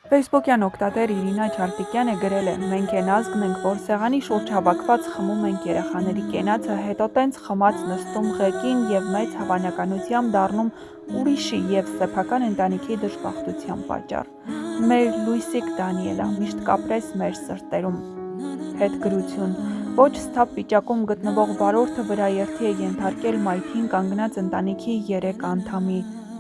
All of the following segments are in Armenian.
Facebook-յան օգտատեր Իրինա Չարտիկյանը գրել է. «Մենք են ազգն ենք, որ սեղանի շուրջ հավաքված խմում ենք երեխաների կենացը, հետո տենց խմած նստում ղեկին և մեծ հավանականությամբ դառնում ուրիշի և սեփական ընտանիքի դժբախտության պատճառ։ Մեր լույսիկ Դանիելա, միշտ կապրես մեր սրտերում»։ Հետգրություն. Ոչ սթափ վիճակում գտնվող վարորդը վրաերթի է ենթարկել մայթին կանգնած ընտանիքի 3 անդամի՝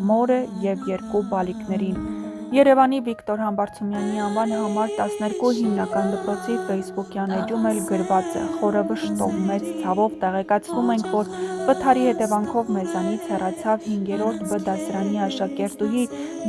մորը և 2 բալիկներին։ Երևանի Վիկտոր Համբարձումյանի անվան համար 12 հիմնական դպրոցի Facebook-յան էջում էլ գրված է. «Խորը վշտով, մեծ ցավով տեղեկացնում ենք, որ վթարի հետևանքով մեզանից հեռացավ 5-րդ Բ դասարանի աշակերտուհի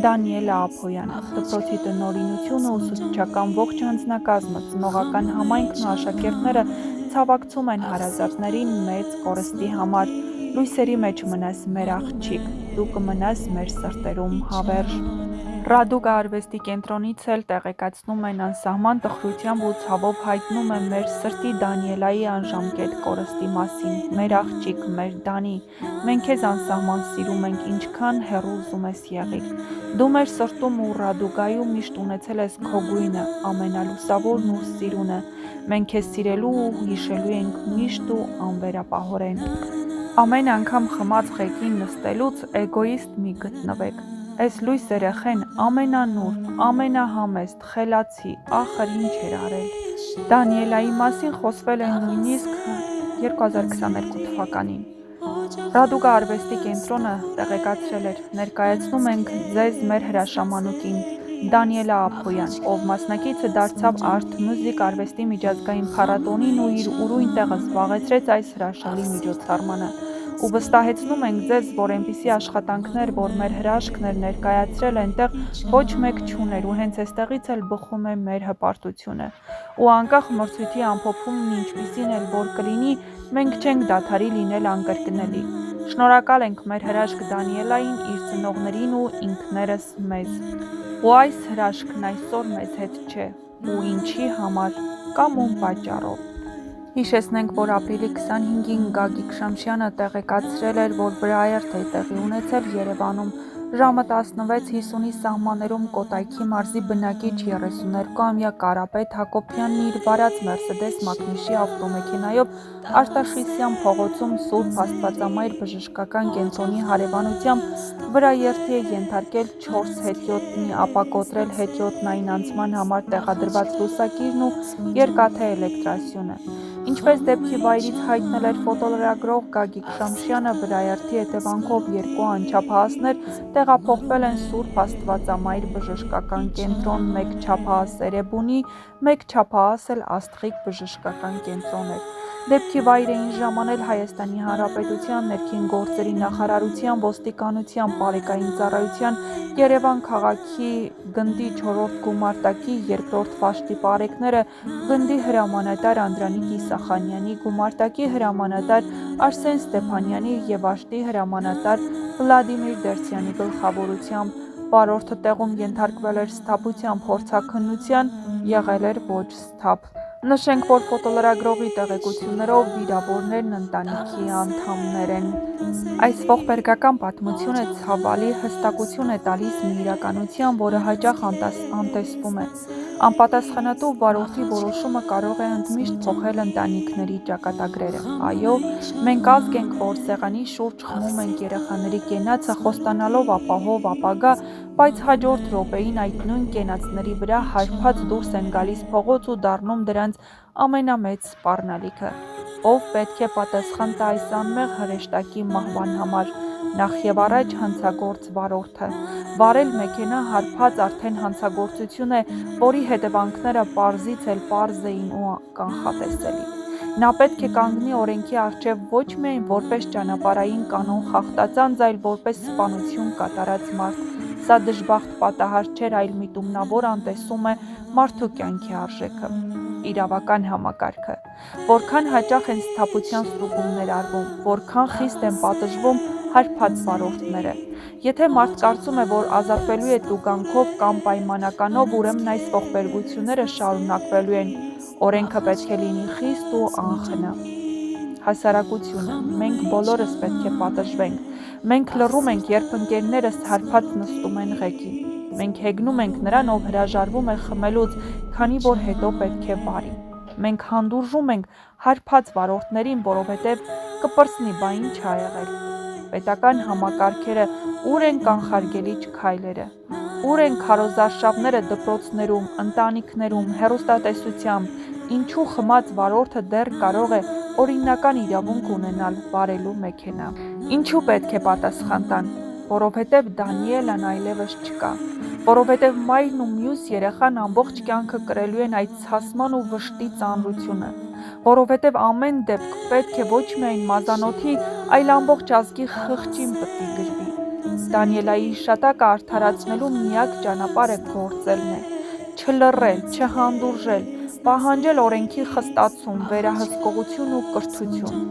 Դանիելա Ափոյանը։ Դպրոցի տնօրինությունը, ուսուցչական ողջ անձնակազմը, ծնողական համայնքն ու աշակերտները ցավակցում են հարազատներին մեծ կորստի համար։ Լույսերի մեջ մնաս մեր աղջիկ, դու կմնաս մեր սրտերում հավերժ»։ Ռադուկա արվեստի կենտրոնից էլ տեղեկացնում են անսահման տխրությամբ ու ցավով հայտնում է մեր սրտի Դանիելայի անժամկետ կորստի մասին։ Մեր աղջիկ, մեր Դանի, մենք քեզ անսահման սիրում ենք, ինչքան հեռու ուզում ես եղիր։ Դու մեր սրտում ու Ռադուկայում միշտ ունեցել ես քո գույնը, ամենալուսավորն ու սիրունը։ Մենք քեզ սիրելու ու հիշելու ենք միշտ ու անվերապահորեն։ Ամեն անգամ խմած ղեկին նստելուց էգոիստ մի գտնվեք։ Էս լույս երեխեն ամենանուր, ամենահամեստ, խելացի, ախր ինչ էր արել։ Դանիելայի մասին խոսվել է նույնիսկ 2022 թվականին։ Ռադուկա արվեստի կենտրոնը տեղեկացրել էր. «Ներկայացնում ենք ձեզ մեր հրաշամանուկին՝ Դանիելա Ափոյան, ով մասնակիցը դարձավ Art Music արվեստի միջազգային փառատոնին ու իր ուրույն տեղը զբաղեցրեց այս հրաշալի միջոցառմանը։ Ու վստահեցնում ենք ձեզ, որ այնպիսի աշխատանքներ, որ մեր հրաշքն էր ներկայացրել այնտեղ, ոչ մեկ չուներ ու հենց էստեղից էլ բխում է մեր հպարտությունը։ Ու անկախ մրցույթի ամփոփումն ինչպիսին էլ որ կլինի, մենք չենք դադարի լինել անկրկնելի։ Շնորհակալ ենք մեր հրաշք Դանիելային, իր ծնողներին ու ինքներս մեզ։ Ու այս հրաշքն այսօր մեզ հետ չէ։ Ու ինչի համար, կամ ում պատճառով»։ Հիշեցնենք, որ ապրիլի 25-ին Գագիկ Շամշյանը տեղեկացրել էր, որ վրաերթ է տեղի ունեցել Երևանում։ Ժամը 16:50-ի սահմաններում Կոտայքի մարզի բնակիչ 32-ամյա Կարապետ Հակոբյանն իր վարած Մերսեդես մակնիշի ավտոմեքենայով Արտաշիսյան փողոցում Սուրբ Աստվածամայր բժշկական կենտրոնի հարևանությամբ վրաերթի է ենթարկել 4 հետիոտնի, ապա կոտրել հետիոտնային անցման համար տեղադրված լուսակիրն ու երկաթե էլեկտրասյունը։ Ինչպես դեպքի վայրից հայտնել էր ֆոտոլրագրող Գագիկ Շամշյանը, վրաերթի հետևանքով 2 անչափահասներ տեղափոխվել են Սուրբ Աստվածամայր բժշկական կենտրոն, 1 չափահաս Էրեբունի, 1 չափահաս էլ Աստղիկ բժշկական կենտրոն էր։ Դեպքի վայր էին ժամանել Հայաստանի Հանրապետության ներքին գործերի նախարարության, ոստիկանության, բարեկային ծառայության, Երևան քաղաքի գնդի 4-րդ գումարտակի 2-րդ ֆաշտի պարեկները, գնդի հրամանատար Անդրանիկ Իսախանյանի, գումարտակի հրամանատար Արսեն Ստեփանյանի և վաշտի հրամանատար Վլադիմիր Դերցյանի գլխավորությամբ։ Վարորդը տեղում ենթարկվել էր սթափության փորձաքննության, եղել էր ոչ սթափ։ Նշենք, որ ֆոտոլրագրողի տեղեկություններով վիրավորներն ընտանիքի անդամներ են։ Այս ողբերգական պատմությունը ցավալի հստակություն է տալիս մի իրականության, որը հաճախ անտեսվում է։ Անպատասխանատու վարորդի որոշումը կարող է ընդմիշտ փոխել ընտանիքների ճակատագրերը։ Այո, մենք ազգ ենք, որ սեղանի շուրջ խմում ենք երեխաների կենացը, խոստանալով ապահով ապագա, բայց հաջորդ րոպեին այդ նույն կենացների վրա հարբած դուրս են գալիս փողոց ու դառնում դրանց ամենամեծ սպառնալիքը։ Ով պետք է պատասխան տա այս անմեղ հրեշտակի մահվան համար։ Նախ և առաջ հանցագործ վարորդը։ Վարել մեքենա հարբած արդեն հանցագործություն է, որի հետևանքները պարզից էլ պարզ էին ու կանխատեսելի։ Նա պետք է կանգնի օրենքի առջև ոչ միայն որպես ճանապարհային կանոն խախտածանձ, այլ որպես սպանություն կատարած մարդ։ Սա դժբախտ պատահար չէր, այլ միտումնավոր անտեսում է մարդու կյանքի արժեքը։ Իրավական համակարգը։ Որքան հաճախ են սթափության ստուգումներ արվում, որքան խիստ են պատժվում հարբած վարորդները։ Եթե մարդ կարծում է, որ ազատվելու է տուգանքով կամ պայմանականով, ուրեմն այս ողբերգությունները շարունակվելու են։ Օրենքը պետք է լինի խիստ ու անխնա։ Հասարակությունը։ Մենք բոլորս պետք է պատժվենք։ Մենք լռում ենք, երբ ընկերներս հարբած նստում են ղեկին։ Մենք հեգնում ենք նրան, ով հրաժարվում է խմելուց, քանի որ հետո պետք է վարի։ Մենք հանդուրժում ենք հարբած վարորդներին, որովհետև կպրծնի, բա ինչ ա եղել։ Պետական համակարգերը ուր են կանխարգելիչ քայլերը։ Ուր են քարոզարշավները դպրոցներում, ընտանիքներում, հեռուստատեսությամբ, ինչու խմած վարորդը դեռ կարող է օրինական իրավունք ունենալ վարելու մեքենա։ Ինչու պետք է պատասխան տան։ Որովհետև Դանիելան այլևս չկա, որովհետև մայրն ու մյուս երեխան ամբողջ կյանքը կրելու են այդ ցասման ու վշտի ծանրությունը, որովհետև ամեն դեպք պետք է ոչ միայն մազանոթի, այլ ամբողջ ազգի խղճին պտի գրվի։ Դանիելայի հիշատակը արդարացնելու միակ ճանապարհը գործելն է, չլռել, չհանդուրժել, պահանջել օրենքի խստացում, վերահսկողություն ու կրթություն։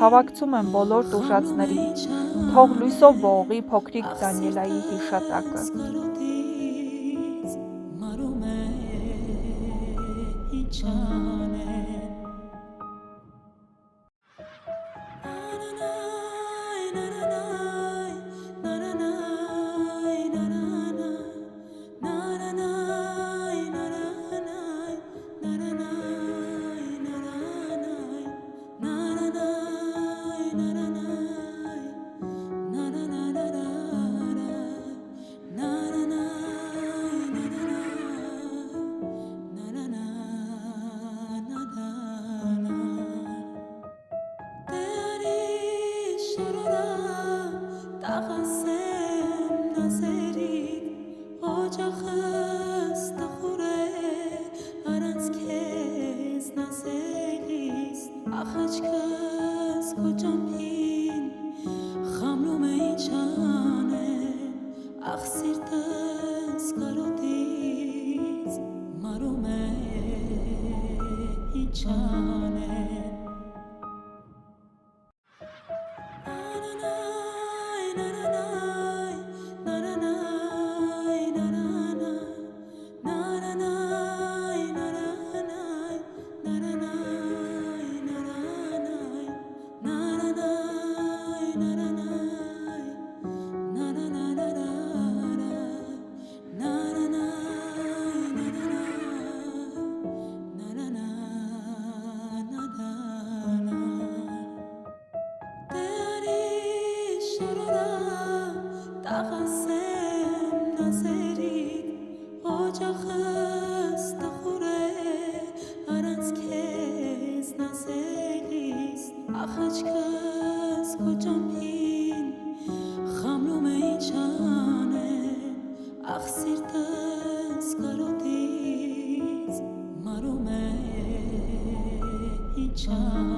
Ցավակցում եմ բոլոր տուժածներին, թող լույսով ողողի փոքրիկ Դանիելայի հիշատակը։ Child.